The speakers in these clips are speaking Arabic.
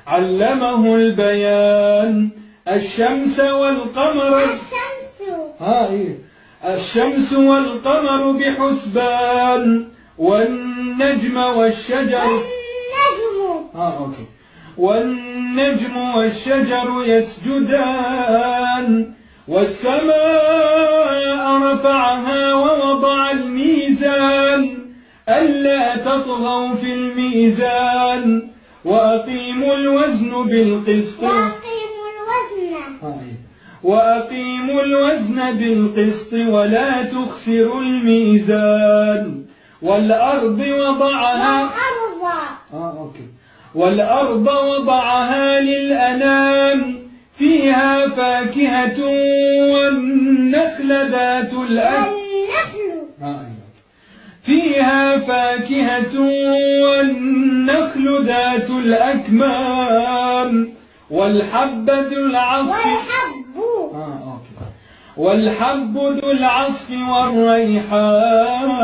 علمه البيان. الشمس والقمر الشمس والقمر بحسبان، والنجم والشجر يسجدان. والسماء رفعها ووضع الميزان، ألا تطغوا في الميزان، وأقيموا الوزن بالقسط ولا تخسروا الميزان. والأرض وضعها للأنام، فيها فاكهة والنخل ذات الأكمام، والحب ذو العصف والريحان.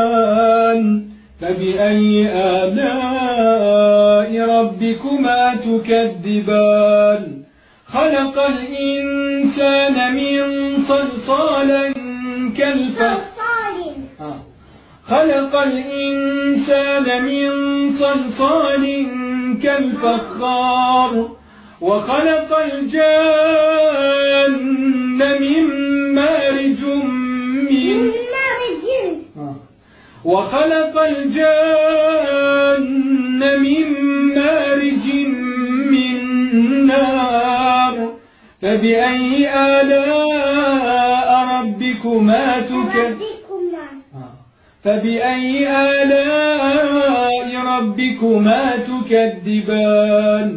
فبأي آلاء ربكما تكذبان؟ خلق الإنسان من صلصال كالفخار، وخلق الجان من مارج من نار. فبأي آلاء ربكما تكذبان؟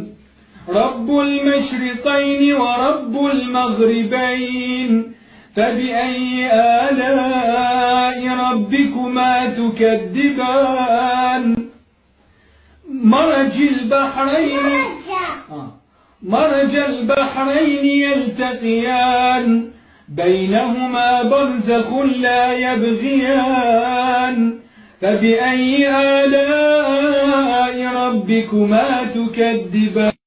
رب المشرقين ورب المغربين، فبأي آلاء ربكما تكذبان؟ مرج البحرين يلتقيان، بينهما برزخ لا يبغيان. فبأي آلاء ربكما تكذبان؟